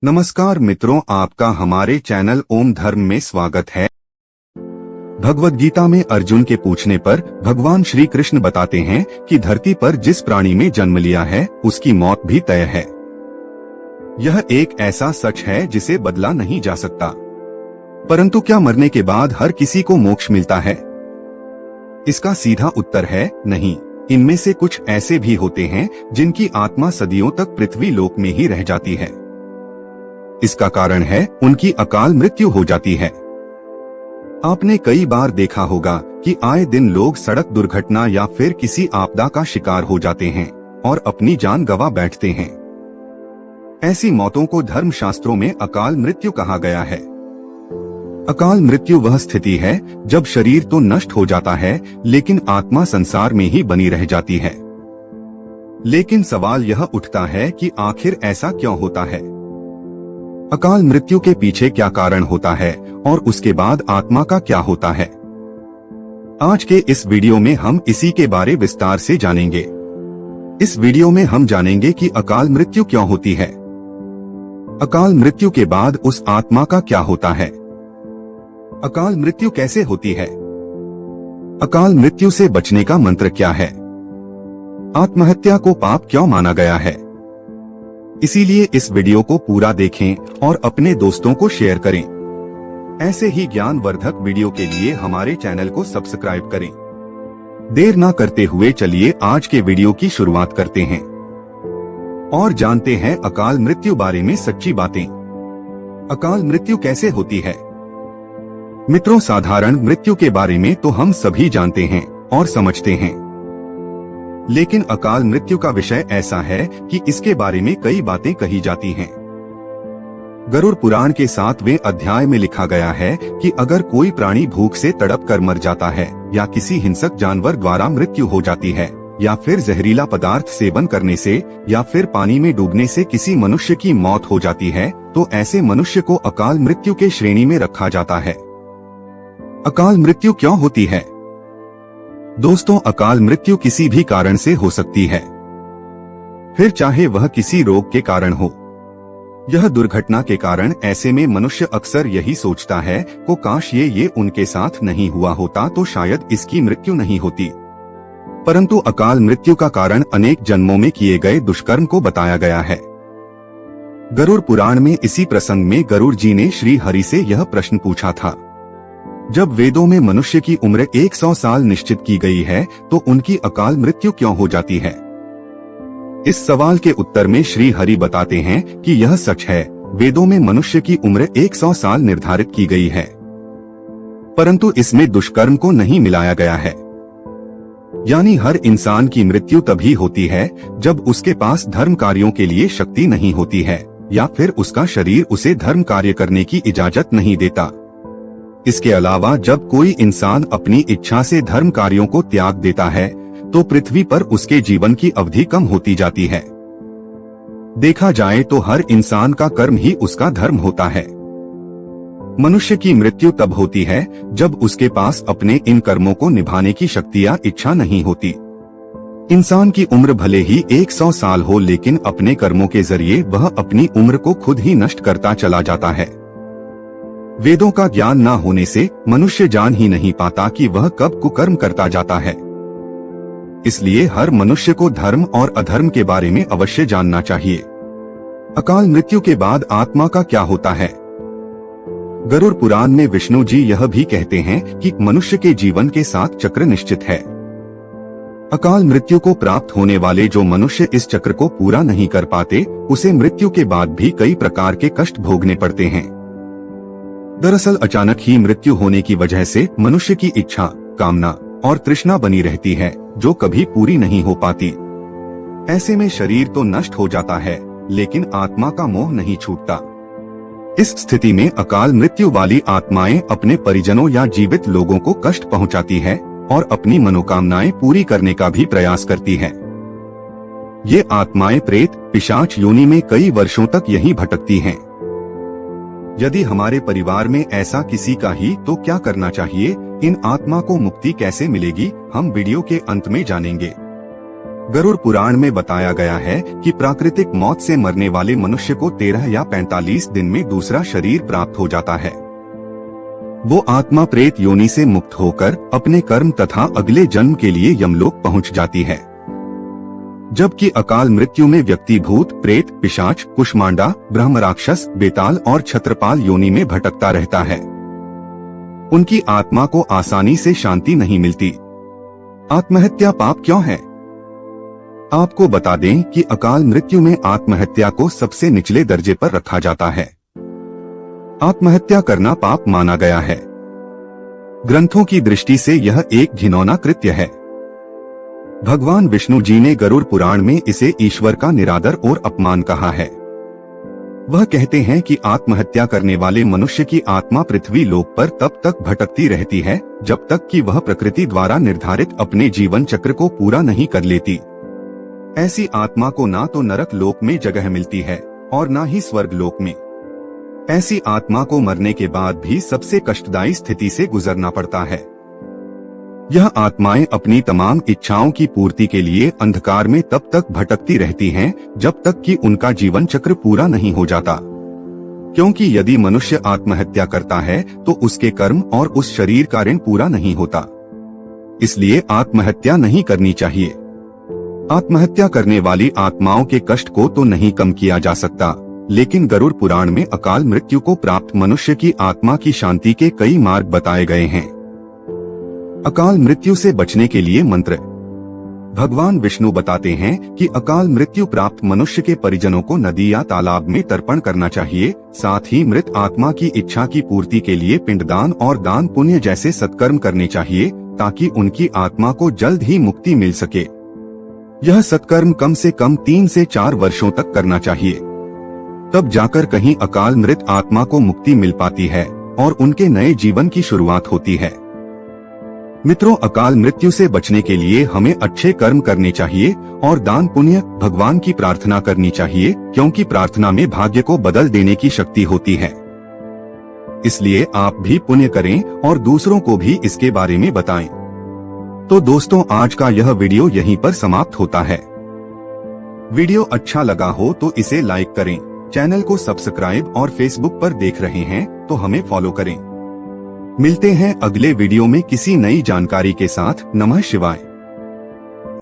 नमस्कार मित्रों, आपका हमारे चैनल ओम धर्म में स्वागत है। भगवद गीता में अर्जुन के पूछने पर भगवान श्री कृष्ण बताते हैं कि धरती पर जिस प्राणी में जन्म लिया है उसकी मौत भी तय है। यह एक ऐसा सच है जिसे बदला नहीं जा सकता। परंतु क्या मरने के बाद हर किसी को मोक्ष मिलता है? इसका सीधा उत्तर है नहीं। इनमें से कुछ ऐसे भी होते हैं जिनकी आत्मा सदियों तक पृथ्वी लोक में ही रह जाती है। इसका कारण है उनकी अकाल मृत्यु हो जाती है। आपने कई बार देखा होगा कि आए दिन लोग सड़क दुर्घटना या फिर किसी आपदा का शिकार हो जाते हैं और अपनी जान गंवा बैठते हैं। ऐसी मौतों को धर्मशास्त्रों में अकाल मृत्यु कहा गया है। अकाल मृत्यु वह स्थिति है जब शरीर तो नष्ट हो जाता है लेकिन आत्मा संसार में ही बनी रह जाती है। लेकिन सवाल यह उठता है कि आखिर ऐसा क्यों होता है? अकाल मृत्यु के पीछे क्या कारण होता है और उसके बाद आत्मा का क्या होता है? आज के इस वीडियो में हम इसी के बारे विस्तार से जानेंगे। इस वीडियो में हम जानेंगे कि अकाल मृत्यु क्यों होती है, अकाल मृत्यु के बाद उस आत्मा का क्या होता है, अकाल मृत्यु कैसे होती है, अकाल मृत्यु से बचने का मंत्र क्या है, आत्महत्या को पाप क्यों माना गया है। इसीलिए इस वीडियो को पूरा देखें और अपने दोस्तों को शेयर करें। ऐसे ही ज्ञानवर्धक वीडियो के लिए हमारे चैनल को सब्सक्राइब करें। देर ना करते हुए चलिए आज के वीडियो की शुरुआत करते हैं और जानते हैं अकाल मृत्यु बारे में सच्ची बातें। अकाल मृत्यु कैसे होती है? मित्रों, साधारण मृत्यु के बारे में तो हम सभी जानते हैं और समझते हैं, लेकिन अकाल मृत्यु का विषय ऐसा है कि इसके बारे में कई बातें कही जाती हैं। गरुड़ पुराण के 7वें अध्याय में लिखा गया है कि अगर कोई प्राणी भूख से तड़प कर मर जाता है या किसी हिंसक जानवर द्वारा मृत्यु हो जाती है या फिर जहरीला पदार्थ सेवन करने से या फिर पानी में डूबने से किसी मनुष्य की मौत हो जाती है तो ऐसे मनुष्य को अकाल मृत्यु के श्रेणी में रखा जाता है। अकाल मृत्यु क्यों होती है? दोस्तों, अकाल मृत्यु किसी भी कारण से हो सकती है, फिर चाहे वह किसी रोग के कारण हो, यह दुर्घटना के कारण। ऐसे में मनुष्य अक्सर यही सोचता है को काश ये उनके साथ नहीं हुआ होता तो शायद इसकी मृत्यु नहीं होती। परंतु अकाल मृत्यु का कारण अनेक जन्मों में किए गए दुष्कर्म को बताया गया है। गरुड़ पुराण में इसी प्रसंग में गरुड़ जी ने श्री हरि से यह प्रश्न पूछा था, जब वेदों में मनुष्य की उम्र 100 साल निश्चित की गई है तो उनकी अकाल मृत्यु क्यों हो जाती है? इस सवाल के उत्तर में श्री हरि बताते हैं कि यह सच है, वेदों में मनुष्य की उम्र 100 साल निर्धारित की गई है, परंतु इसमें दुष्कर्म को नहीं मिलाया गया है। यानी हर इंसान की मृत्यु तभी होती है जब उसके पास धर्म कार्यों के लिए शक्ति नहीं होती है या फिर उसका शरीर उसे धर्म कार्य करने की इजाजत नहीं देता। इसके अलावा जब कोई इंसान अपनी इच्छा से धर्म कार्यों को त्याग देता है तो पृथ्वी पर उसके जीवन की अवधि कम होती जाती है। देखा जाए तो हर इंसान का कर्म ही उसका धर्म होता है। मनुष्य की मृत्यु तब होती है जब उसके पास अपने इन कर्मों को निभाने की शक्ति या इच्छा नहीं होती। इंसान की उम्र भले ही 100 साल हो, लेकिन अपने कर्मों के जरिए वह अपनी उम्र को खुद ही नष्ट करता चला जाता है। वेदों का ज्ञान न होने से मनुष्य जान ही नहीं पाता कि वह कब कुकर्म करता जाता है। इसलिए हर मनुष्य को धर्म और अधर्म के बारे में अवश्य जानना चाहिए। अकाल मृत्यु के बाद आत्मा का क्या होता है? गरुड़ पुराण में विष्णु जी यह भी कहते हैं कि मनुष्य के जीवन के 7 चक्र निश्चित है। अकाल मृत्यु को प्राप्त होने वाले जो मनुष्य इस चक्र को पूरा नहीं कर पाते उसे मृत्यु के बाद भी कई प्रकार के कष्ट भोगने पड़ते हैं। दरअसल अचानक ही मृत्यु होने की वजह से मनुष्य की इच्छा, कामना और तृष्णा बनी रहती है जो कभी पूरी नहीं हो पाती। ऐसे में शरीर तो नष्ट हो जाता है लेकिन आत्मा का मोह नहीं छूटता। इस स्थिति में अकाल मृत्यु वाली आत्माएं अपने परिजनों या जीवित लोगों को कष्ट पहुंचाती है और अपनी मनोकामनाएं पूरी करने का भी प्रयास करती है। ये आत्माएं प्रेत, पिशाच योनि में कई वर्षों तक यहीं भटकती हैं। यदि हमारे परिवार में ऐसा किसी का ही तो क्या करना चाहिए? इन आत्मा को मुक्ति कैसे मिलेगी, हम वीडियो के अंत में जानेंगे। गरुड़ पुराण में बताया गया है कि प्राकृतिक मौत से मरने वाले मनुष्य को 13 या 45 दिन में दूसरा शरीर प्राप्त हो जाता है। वो आत्मा प्रेत योनि से मुक्त होकर अपने कर्म तथा अगले जन्म के लिए यमलोक पहुंच जाती है। जबकि अकाल मृत्यु में व्यक्ति भूत, प्रेत, पिशाच, कुष्मांडा, ब्रह्म राक्षस, बेताल और छत्रपाल योनि में भटकता रहता है। उनकी आत्मा को आसानी से शांति नहीं मिलती। आत्महत्या पाप क्यों है? आपको बता दें कि अकाल मृत्यु में आत्महत्या को सबसे निचले दर्जे पर रखा जाता है। आत्महत्या करना पाप माना गया है। ग्रंथों की दृष्टि से यह एक घिनौना कृत्य है। भगवान विष्णु जी ने गरुड़ पुराण में इसे ईश्वर का निरादर और अपमान कहा है। वह कहते हैं कि आत्महत्या करने वाले मनुष्य की आत्मा पृथ्वी लोक पर तब तक भटकती रहती है जब तक कि वह प्रकृति द्वारा निर्धारित अपने जीवन चक्र को पूरा नहीं कर लेती। ऐसी आत्मा को ना तो नरक लोक में जगह मिलती है और ना ही स्वर्ग लोक में। ऐसी आत्मा को मरने के बाद भी सबसे कष्टदायी स्थिति से गुजरना पड़ता है। यह आत्माएं अपनी तमाम इच्छाओं की पूर्ति के लिए अंधकार में तब तक भटकती रहती हैं जब तक कि उनका जीवन चक्र पूरा नहीं हो जाता। क्योंकि यदि मनुष्य आत्महत्या करता है तो उसके कर्म और उस शरीर का ऋण पूरा नहीं होता। इसलिए आत्महत्या नहीं करनी चाहिए। आत्महत्या करने वाली आत्माओं के कष्ट को तो नहीं कम किया जा सकता, लेकिन गरुड़ पुराण में अकाल मृत्यु को प्राप्त मनुष्य की आत्मा की शांति के कई मार्ग बताए गए हैं। अकाल मृत्यु से बचने के लिए मंत्र। भगवान विष्णु बताते हैं कि अकाल मृत्यु प्राप्त मनुष्य के परिजनों को नदी या तालाब में तर्पण करना चाहिए। साथ ही मृत आत्मा की इच्छा की पूर्ति के लिए पिंडदान और दान पुण्य जैसे सत्कर्म करने चाहिए ताकि उनकी आत्मा को जल्द ही मुक्ति मिल सके। यह सत्कर्म कम से कम 3 से 4 वर्षों तक करना चाहिए। तब जाकर कहीं अकाल मृत आत्मा को मुक्ति मिल पाती है और उनके नए जीवन की शुरुआत होती है। मित्रों, अकाल मृत्यु से बचने के लिए हमें अच्छे कर्म करने चाहिए और दान पुण्य, भगवान की प्रार्थना करनी चाहिए, क्योंकि प्रार्थना में भाग्य को बदल देने की शक्ति होती है। इसलिए आप भी पुण्य करें और दूसरों को भी इसके बारे में बताएं। तो दोस्तों, आज का यह वीडियो यहीं पर समाप्त होता है। वीडियो अच्छा लगा हो तो इसे लाइक करें, चैनल को सब्सक्राइब और फेसबुक पर देख रहे हैं तो हमें फॉलो करें। मिलते हैं अगले वीडियो में किसी नई जानकारी के साथ। नमः शिवाय।